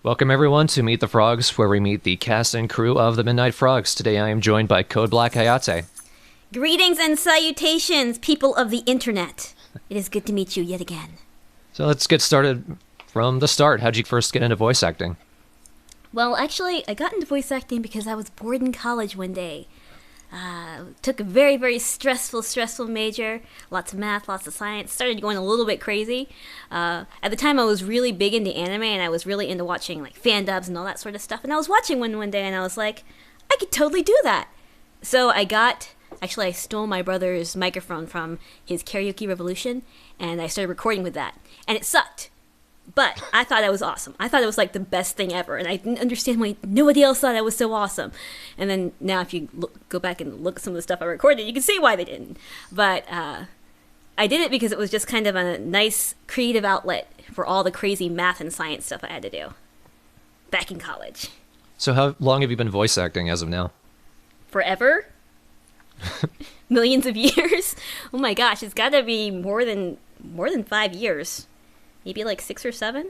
Welcome everyone to Meet the Frogs, where we meet the cast and crew of the Midnight Frogs. Today I am joined by Codeblackhayate. Greetings and salutations, people of the internet. It is good to meet you yet again. So let's get started from the start. How'd you first get into voice acting? Well, actually, I got into voice acting because I was bored in college one day. Took a very, very stressful major. Lots of math, lots of science. Started going a little bit crazy. At the time, I was really big into anime, and I was really into watching like fan dubs and all that sort of stuff. And I was watching one day, and I was like, I could totally do that. So I stole my brother's microphone from his Karaoke Revolution, and I started recording with that. And it sucked. But I thought I was awesome. I thought it was like the best thing ever, and I didn't understand why nobody else thought I was so awesome. And then now if you go back and look at some of the stuff I recorded, you can see why they didn't. But I did it because it was just kind of a nice creative outlet for all the crazy math and science stuff I had to do back in college. So how long have you been voice acting as of now? Forever? Millions of years? Oh my gosh, it's got to be more than 5 years. Maybe like 6 or 7?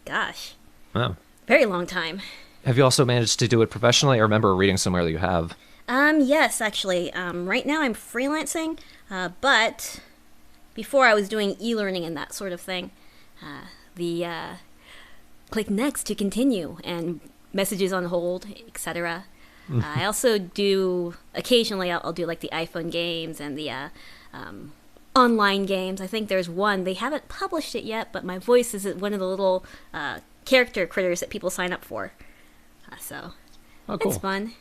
Gosh. Wow. Very long time. Have you also managed to do it professionally? I remember reading somewhere that you have. Yes, actually. Right now I'm freelancing, but before I was doing e-learning and that sort of thing. Click next to continue and messages on hold, etc. I also do, occasionally I'll do like the iPhone games and the online games. I think there's one. They haven't published it yet, but my voice is one of the little character critters that people sign up for. So cool. It's fun.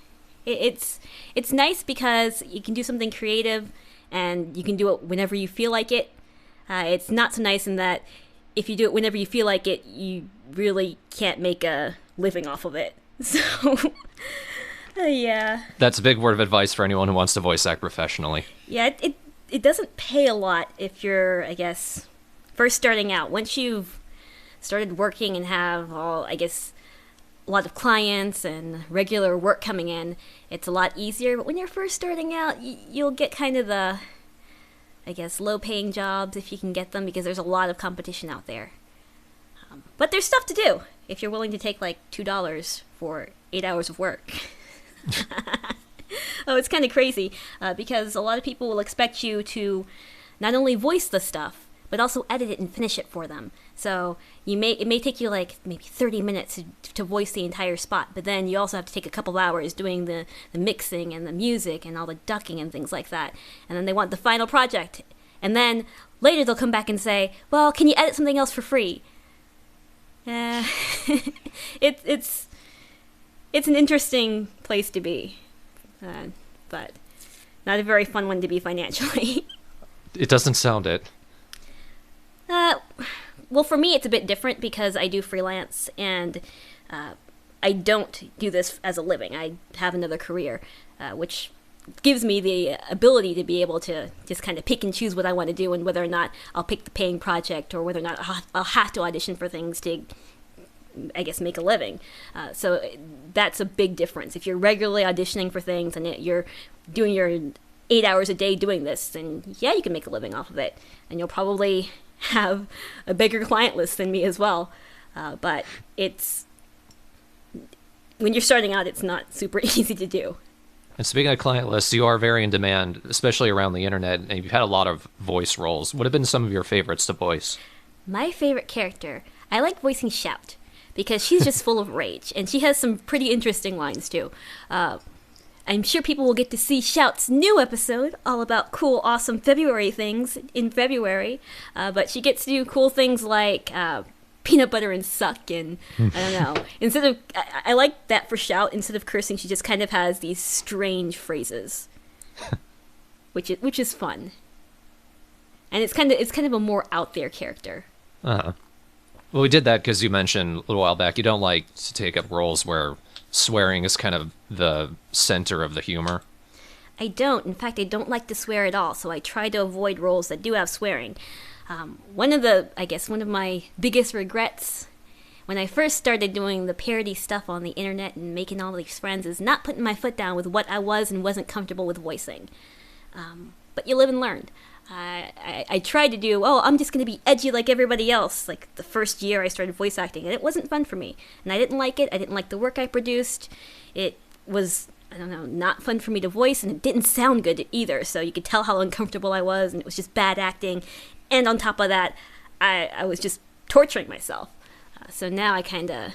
It's nice because you can do something creative and you can do it whenever you feel like it. It's not so nice in that if you do it whenever you feel like it, you really can't make a living off of it. So, yeah. That's a big word of advice for anyone who wants to voice act professionally. Yeah, it doesn't pay a lot if you're, I guess, first starting out. Once you've started working and have a lot of clients and regular work coming in, it's a lot easier. But when you're first starting out, you'll get kind of the, low-paying jobs if you can get them, because there's a lot of competition out there. But there's stuff to do if you're willing to take like $2 for 8 hours of work. Oh, it's kind of crazy because a lot of people will expect you to not only voice the stuff, but also edit it and finish it for them. So it may take you like maybe 30 minutes to voice the entire spot, but then you also have to take a couple of hours doing the mixing and the music and all the ducking and things like that. And then they want the final project. And then later they'll come back and say, well, can you edit something else for free? It's an interesting place to be. But not a very fun one to be financially. It doesn't sound it. Well, for me, it's a bit different because I do freelance, and I don't do this as a living. I have another career, which gives me the ability to be able to just kind of pick and choose what I want to do and whether or not I'll pick the paying project or whether or not I'll have to audition for things to, make a living. So that's a big difference. If you're regularly auditioning for things and you're doing your 8 hours a day doing this, then yeah, you can make a living off of it. And you'll probably have a bigger client list than me as well. But when you're starting out, it's not super easy to do. And speaking of client lists, you are very in demand, especially around the internet, and you've had a lot of voice roles. What have been some of your favorites to voice? My favorite character, I like voicing Shout, because she's just full of rage, and she has some pretty interesting lines, too. I'm sure people will get to see Shout's new episode, all about cool, awesome February things in February, but she gets to do cool things like peanut butter and suck, and I don't know. I like that for Shout. Instead of cursing, she just kind of has these strange phrases, which is fun. And it's kind of a more out there character. Uh-huh. Well, we did that because you mentioned a little while back you don't like to take up roles where swearing is kind of the center of the humor. I don't. In fact, I don't like to swear at all, so I try to avoid roles that do have swearing. One of my biggest regrets when I first started doing the parody stuff on the internet and making all these friends is not putting my foot down with what I was and wasn't comfortable with voicing. But you live and learn. I tried to do, I'm just going to be edgy like everybody else, like the first year I started voice acting, and it wasn't fun for me. And I didn't like it. I didn't like the work I produced. It was, I don't know, not fun for me to voice, and it didn't sound good either. So you could tell how uncomfortable I was, and it was just bad acting. And on top of that, I was just torturing myself. So now I kind of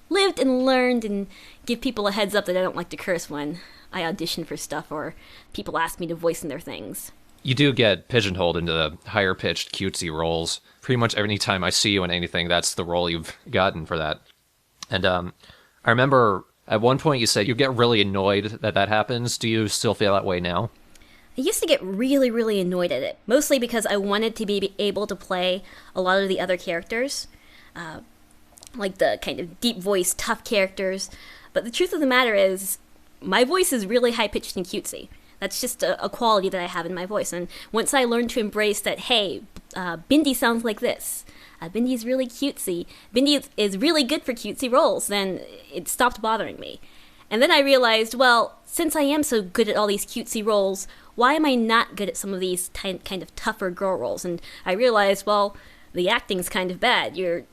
lived and learned and give people a heads up that I don't like to curse when I audition for stuff or people ask me to voice in their things. You do get pigeonholed into the higher pitched cutesy roles. Pretty much any time I see you in anything, that's the role you've gotten for that. And I remember at one point you said you get really annoyed that happens. Do you still feel that way now? I used to get really, really annoyed at it, mostly because I wanted to be able to play a lot of the other characters, like the kind of deep voice, tough characters. But the truth of the matter is, my voice is really high-pitched and cutesy. That's just a quality that I have in my voice. And once I learned to embrace that, hey, Bindi sounds like this. Bindi's really cutesy. Bindi is really good for cutesy roles. Then it stopped bothering me. And then I realized, well, since I am so good at all these cutesy roles, why am I not good at some of these kind of tougher girl roles? And I realized, well, the acting's kind of bad. You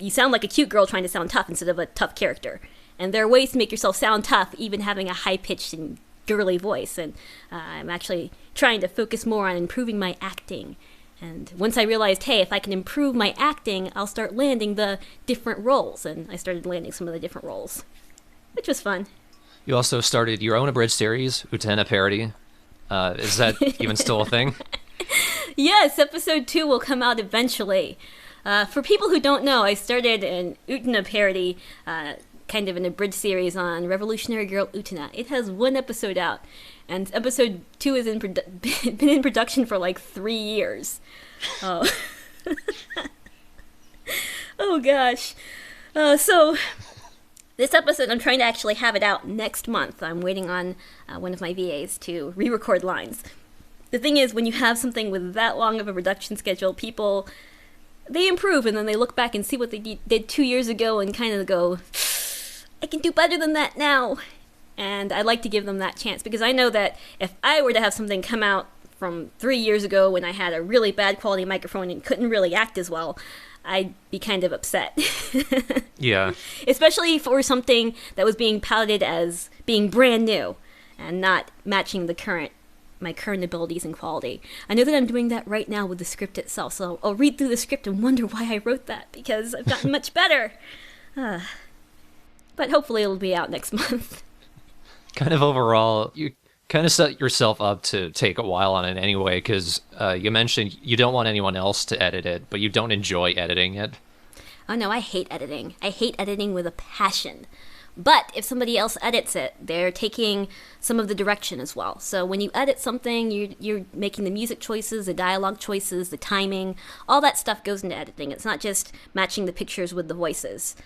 sound like a cute girl trying to sound tough instead of a tough character. And there are ways to make yourself sound tough, even having a high-pitched and girly voice, and I'm actually trying to focus more on improving my acting. And once I realized, hey, if I can improve my acting, I'll start landing the different roles, and I started landing some of the different roles, which was fun. You also started your own abridged series, Utena Parody. Is that even still a thing? Yes, episode 2 will come out eventually. For people who don't know, I started an Utena Parody, kind of an abridged series on Revolutionary Girl Utena. It has 1 episode out, and episode 2 is been in production for like 3 years. Oh, oh gosh. So this episode, I'm trying to actually have it out next month. I'm waiting on one of my VAs to re-record lines. The thing is, when you have something with that long of a production schedule, people, they improve, and then they look back and see what they did 2 years ago and kind of go, I can do better than that now. And I like to give them that chance, because I know that if I were to have something come out from 3 years ago when I had a really bad quality microphone and couldn't really act as well, I'd be kind of upset. Yeah. Especially for something that was being touted as being brand new and not matching my current abilities and quality. I know that I'm doing that right now with the script itself, so I'll read through the script and wonder why I wrote that, because I've gotten much better. But hopefully it'll be out next month. Kind of overall, you kind of set yourself up to take a while on it anyway, because you mentioned you don't want anyone else to edit it, but you don't enjoy editing it. Oh no, I hate editing. I hate editing with a passion. But if somebody else edits it, they're taking some of the direction as well. So when you edit something, you're making the music choices, the dialogue choices, the timing, all that stuff goes into editing. It's not just matching the pictures with the voices.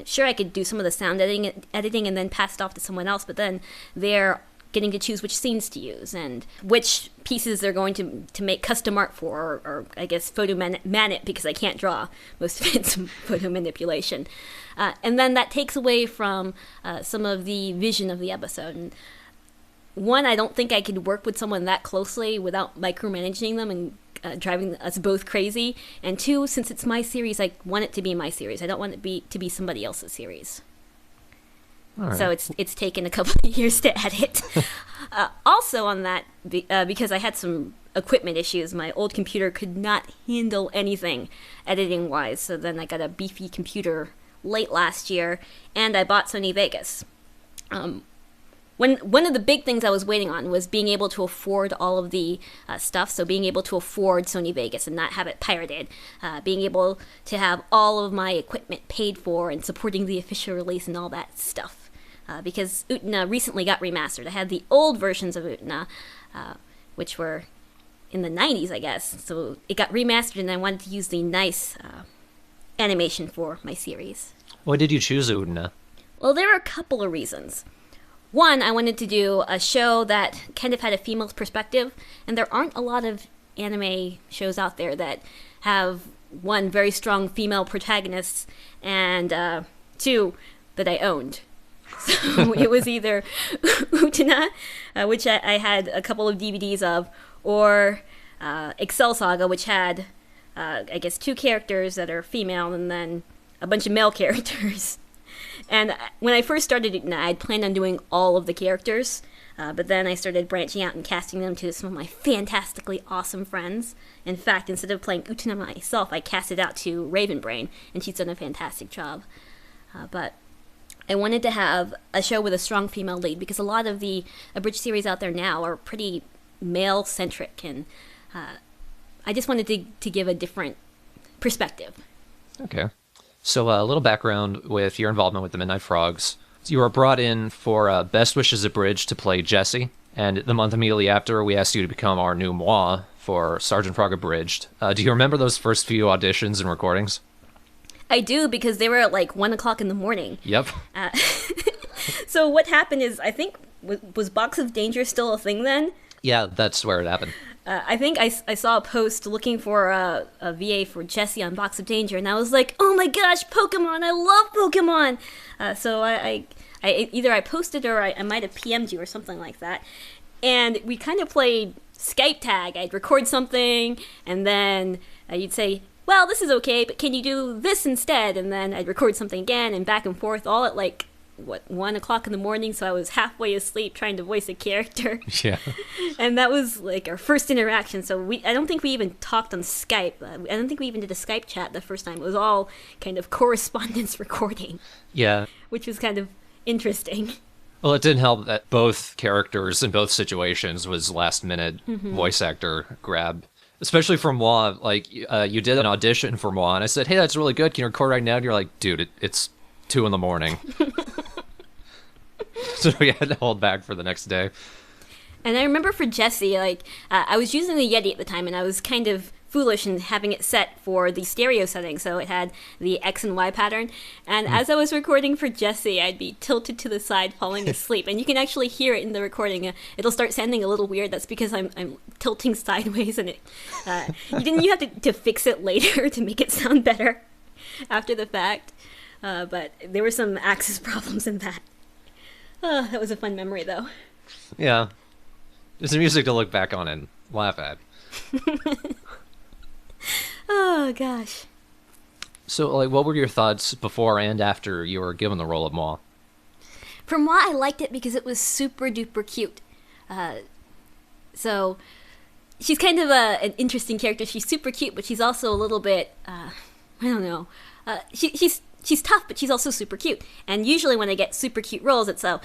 Sure, I could do some of the sound editing and then pass it off to someone else, but then they're getting to choose which scenes to use and which pieces they're going to make custom art for, or I guess photo man it, because I can't draw. Most of it's photo manipulation. And then that takes away from some of the vision of the episode. And one, I don't think I could work with someone that closely without micromanaging them and driving us both crazy. And two, since it's my series, I want it to be my series. I don't want it to be somebody else's series. Right. So it's taken a couple of years to edit. Also on that, because I had some equipment issues, my old computer could not handle anything editing-wise. So then I got a beefy computer late last year, and I bought Sony Vegas. One of the big things I was waiting on was being able to afford all of the stuff, so being able to afford Sony Vegas and not have it pirated, being able to have all of my equipment paid for and supporting the official release and all that stuff. Because Utena recently got remastered. I had the old versions of Utena, which were in the 90s, I guess, so it got remastered, and I wanted to use the nice animation for my series. Why did you choose Utena? Well, there are a couple of reasons. One, I wanted to do a show that kind of had a female's perspective, and there aren't a lot of anime shows out there that have, one, very strong female protagonists, and two, that I owned. So it was either Utena, which I had a couple of DVDs of, or Excel Saga, which had, I guess, 2 characters that are female and then a bunch of male characters. And when I first started it, I'd planned on doing all of the characters, but then I started branching out and casting them to some of my fantastically awesome friends. In fact, instead of playing Utena myself, I cast it out to Ravenbrain, and she's done a fantastic job. But I wanted to have a show with a strong female lead, because a lot of the Abridged series out there now are pretty male-centric, and I just wanted to give a different perspective. Okay. So a little background with your involvement with the Midnight Frogs. You were brought in for Best Wishes Abridged to play Jessie, and the month immediately after, we asked you to become our new Mois for Sergeant Frog Abridged. Do you remember those first few auditions and recordings? I do, because they were at like 1 o'clock in the morning. Yep. So what happened is, I think, was Box of Danger still a thing then? Yeah, that's where it happened. I think I saw a post looking for a VA for Jessie on Box of Danger, and I was like, oh my gosh, Pokemon! I love Pokemon! So I either I posted or I might have PM'd you or something like that. And we kind of played Skype tag. I'd record something, and then you'd say, well, this is okay, but can you do this instead? And then I'd record something again, and back and forth, all at like, 1 o'clock in the morning, so I was halfway asleep trying to voice a character. Yeah. And that was like our first interaction, so I don't think we even talked on Skype. I don't think we even did a Skype chat the first time. It was all kind of correspondence recording. Yeah. Which was kind of interesting. Well, it didn't help that both characters in both situations was last-minute voice actor grab. Especially for Mois, like, you did an audition for Mois, and I said, hey, that's really good, can you record right now? And you're like, dude, it's 2 in the morning. So we had to hold back for the next day. And I remember for Jessie, like, I was using the Yeti at the time, and I was kind of foolish in having it set for the stereo setting, so it had the X and Y pattern. And as I was recording for Jessie, I'd be tilted to the side, falling asleep. And you can actually hear it in the recording. It'll start sounding a little weird. That's because I'm tilting sideways, and you have to fix it later to make it sound better after the fact. But there were some access problems in that. That was a fun memory, though. Yeah. It's music to look back on and laugh at. Oh, gosh. So, like, what were your thoughts before and after you were given the role of Mois? For Mois, I liked it because it was super duper cute. So, she's kind of an interesting character. She's super cute, but she's also a little bit, I don't know. She's tough, but she's also super cute. And usually when I get super cute roles, it's hi,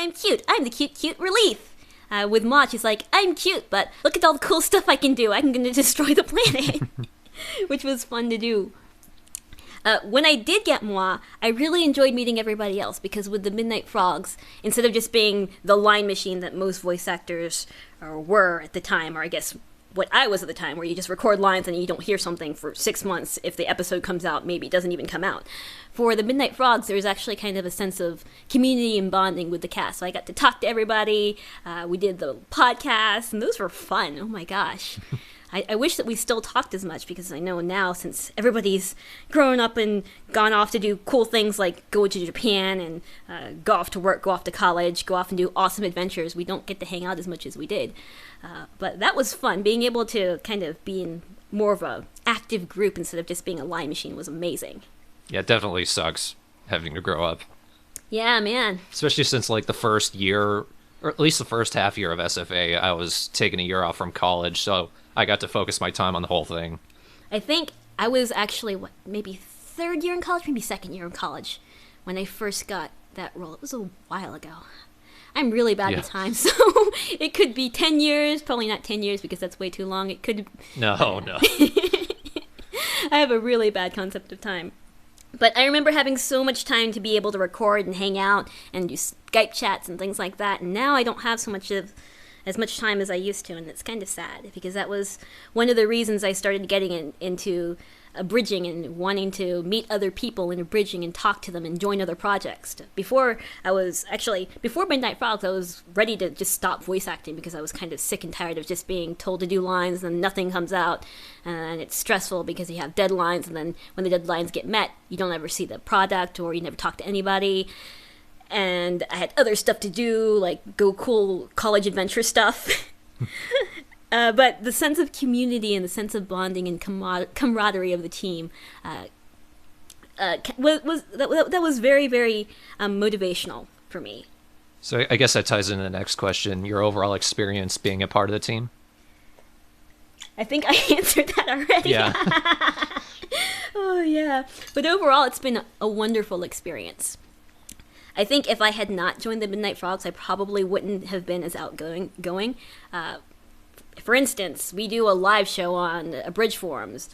I'm cute. I'm the cute relief. With Mois, she's like, I'm cute, but look at all the cool stuff I can do. I'm going to destroy the planet. Which was fun to do. When I did get Mois, I really enjoyed meeting everybody else, because with the Midnight Frogs, instead of just being the line machine that most voice actors were at the time, or I guess what I was at the time, where you just record lines and you don't hear something for 6 months. If the episode comes out, maybe it doesn't even come out. For the Midnight Frogs, there was actually kind of a sense of community and bonding with the cast. So I got to talk to everybody. We did the podcast, and those were fun. Oh my gosh. I wish that we still talked as much, because I know now, since everybody's grown up and gone off to do cool things like go to Japan and go off to work, go off to college, go off and do awesome adventures, we don't get to hang out as much as we did. But that was fun. Being able to kind of be in more of a active group instead of just being a line machine was amazing. Yeah, it definitely sucks having to grow up. Yeah, man. Especially since, like, the first year, or at least the first half year of SFA, I was taking a year off from college, so I got to focus my time on the whole thing. I think I was actually, maybe 3rd year in college, maybe 2nd year in college, when I first got that role. It was a while ago. I'm really bad with time, so it could be 10 years, probably not 10 years because that's way too long. It could... No. I have a really bad concept of time. But I remember having so much time to be able to record and hang out and do Skype chats and things like that, and now I don't have as much time as I used to, and it's kind of sad, because that was one of the reasons I started getting into abridging and wanting to meet other people in abridging and talk to them and join other projects. Before Midnight Frogs, I was ready to just stop voice acting, because I was kind of sick and tired of just being told to do lines and nothing comes out, and it's stressful because you have deadlines, and then when the deadlines get met, you don't ever see the product, or you never talk to anybody. And I had other stuff to do, like go cool college adventure stuff. But the sense of community and the sense of bonding and camaraderie of the team that was very, very motivational for me. So I guess that ties into the next question, your overall experience being a part of the team. I think I answered that already. Yeah. Oh, yeah. But overall, it's been a wonderful experience. I think if I had not joined the Midnight Frogs, I probably wouldn't have been as outgoing. For instance, we do a live show on Abridged forums.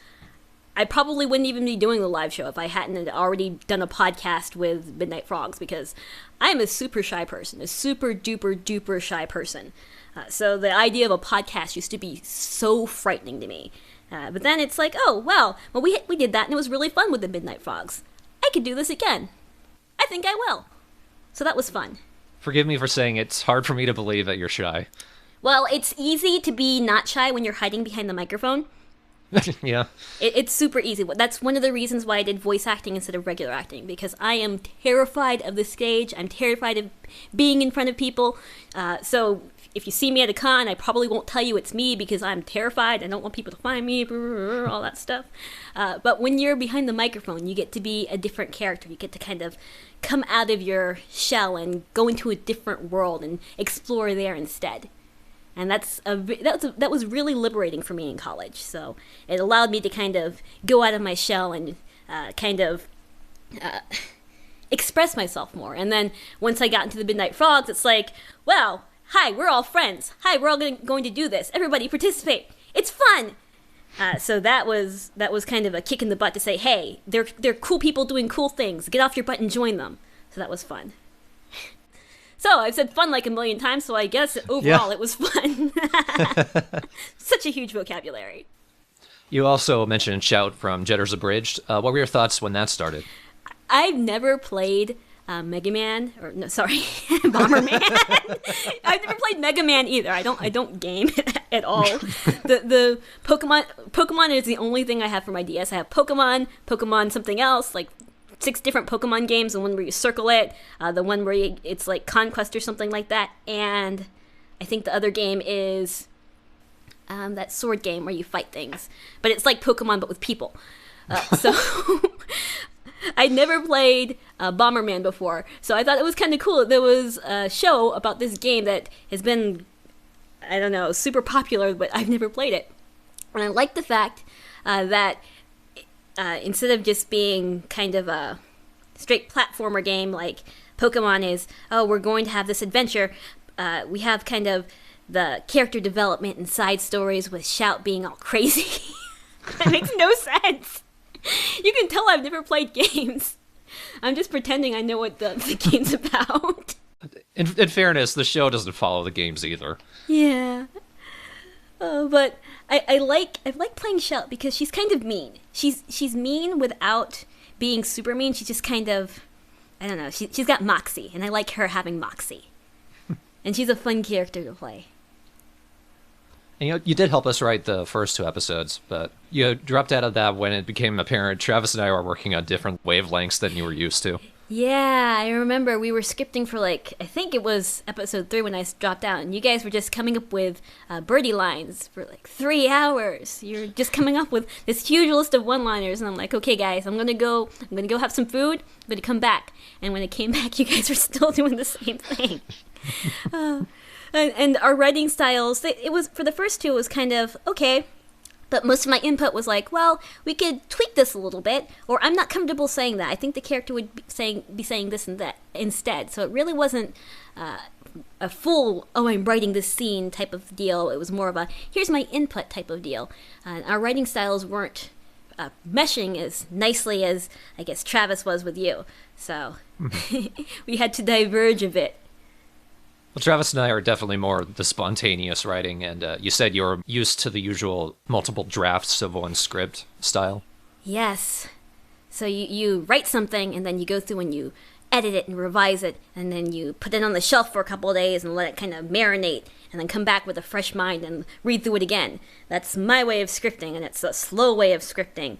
I probably wouldn't even be doing the live show if I hadn't already done a podcast with Midnight Frogs, because I'm a super shy person, a super duper duper shy person. So the idea of a podcast used to be so frightening to me. But then it's like, oh, well, we did that and it was really fun with the Midnight Frogs. I could do this again. I think I will. So that was fun. Forgive me for saying it's hard for me to believe that you're shy. Well, it's easy to be not shy when you're hiding behind the microphone. Yeah. It's super easy. That's one of the reasons why I did voice acting instead of regular acting, because I am terrified of the stage. I'm terrified of being in front of people. So if you see me at a con, I probably won't tell you it's me because I'm terrified. I don't want people to find me, all that stuff. But when you're behind the microphone, you get to be a different character. You get to kind of come out of your shell and go into a different world and explore there instead. And that was really liberating for me in college. So it allowed me to kind of go out of my shell and express myself more. And then once I got into the Midnight Frogs, it's like, well, hi, we're all friends. Hi, we're all going to do this. Everybody participate. It's fun. So that was kind of a kick in the butt to say, hey, they're cool people doing cool things. Get off your butt and join them. So that was fun. So I've said fun like a million times, so I guess overall It was fun. Such a huge vocabulary. You also mentioned Shout from Jetter's Abridged. What were your thoughts when that started? I've never played Mega Man, or no, sorry, Bomberman. I've never played Mega Man either. I don't game at all. The Pokemon is the only thing I have for my DS. I have Pokemon something else, like 6 different Pokemon games, the one where you circle it, the one where it's like Conquest or something like that, and I think the other game is that sword game where you fight things. But it's like Pokemon, but with people. So I'd never played Bomberman before, so I thought it was kind of cool. There was a show about this game that has been, I don't know, super popular, but I've never played it. And I like the fact that instead of just being kind of a straight platformer game like Pokemon is, oh, we're going to have this adventure, we have kind of the character development and side stories with Shout being all crazy. That makes no sense. You can tell I've never played games. I'm just pretending I know what the game's about. In fairness, the show doesn't follow the games either. Yeah. But I like playing Shout because she's kind of mean. She's mean without being super mean. She's just kind of, I don't know, she's got moxie, and I like her having moxie. And she's a fun character to play. And you did help us write the first 2 episodes, but you dropped out of that when it became apparent Travis and I were working on different wavelengths than you were used to. Yeah, I remember we were scripting for I think it was episode 3 when I dropped out, and you guys were just coming up with birdie lines for 3 hours. You're just coming up with this huge list of one-liners, and I'm like, okay, guys, I'm gonna go have some food. I'm gonna come back, and when I came back, you guys were still doing the same thing. And our writing styles, it was for the first 2, it was kind of okay. But most of my input was like, well, we could tweak this a little bit, or I'm not comfortable saying that. I think the character would be saying this and that instead. So it really wasn't a full, oh, I'm writing this scene type of deal. It was more of a, here's my input type of deal. Our writing styles weren't meshing as nicely as, I guess, Travis was with you. So we had to diverge a bit. Well, Travis and I are definitely more the spontaneous writing, and you said you were used to the usual multiple drafts of one script style. Yes. So you write something, and then you go through and you edit it and revise it, and then you put it on the shelf for a couple of days and let it kind of marinate, and then come back with a fresh mind and read through it again. That's my way of scripting, and it's a slow way of scripting.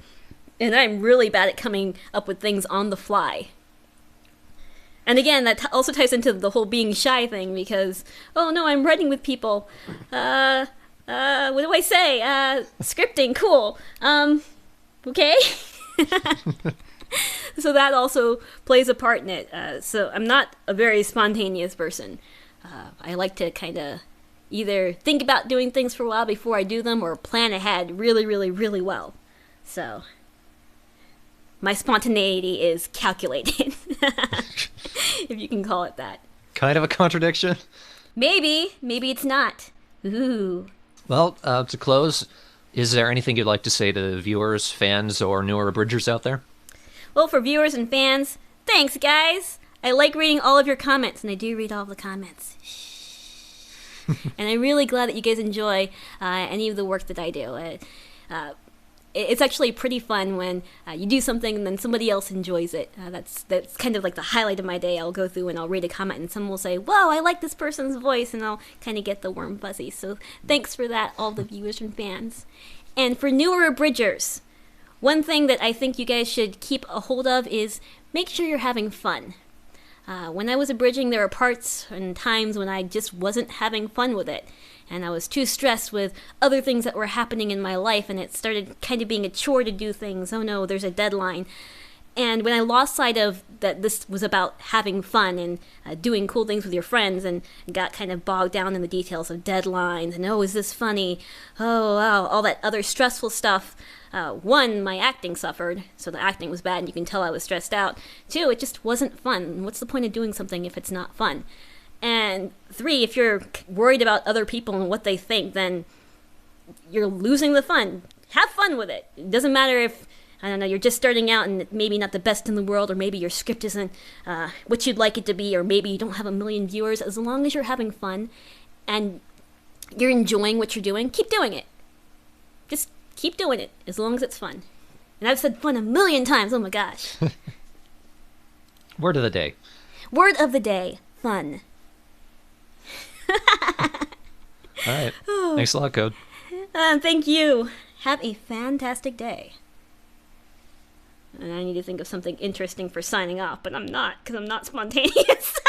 And I'm really bad at coming up with things on the fly. And again, that also ties into the whole being shy thing because, oh no, I'm writing with people. what do I say? Scripting, cool. Okay. So that also plays a part in it. So I'm not a very spontaneous person. I like to kind of either think about doing things for a while before I do them or plan ahead really, really, really well. So my spontaneity is calculated, if you can call it that. Kind of a contradiction. Maybe it's not. Ooh. Well, to close, is there anything you'd like to say to viewers, fans, or newer Abridgers out there? Well, for viewers and fans, thanks, guys. I like reading all of your comments, and I do read all of the comments. And I'm really glad that you guys enjoy any of the work that I do. It's actually pretty fun when you do something and then somebody else enjoys it. That's kind of like the highlight of my day. I'll go through and I'll read a comment and someone will say, "Whoa, I like this person's voice," and I'll kind of get the warm fuzzy. So thanks for that, all the viewers and fans. And for newer Abridgers, one thing that I think you guys should keep a hold of is make sure you're having fun. When I was abridging, there were parts and times when I just wasn't having fun with it. And I was too stressed with other things that were happening in my life, and it started kind of being a chore to do things. Oh no, there's a deadline. And when I lost sight of that this was about having fun and doing cool things with your friends and got kind of bogged down in the details of deadlines and, oh, is this funny? Oh, wow, all that other stressful stuff. One, my acting suffered, so the acting was bad and you can tell I was stressed out. Two, it just wasn't fun. What's the point of doing something if it's not fun? And three, if you're worried about other people and what they think, then you're losing the fun. Have fun with it. It doesn't matter if, I don't know, you're just starting out and maybe not the best in the world, or maybe your script isn't what you'd like it to be, or maybe you don't have 1 million viewers. As long as you're having fun and you're enjoying what you're doing, keep doing it. Just keep doing it, as long as it's fun. And I've said fun 1 million times, oh my gosh. Word of the day. Word of the day, fun. All right. Thanks a lot, Code. Thank you. Have a fantastic day. And I need to think of something interesting for signing off, but I'm not, because I'm not spontaneous.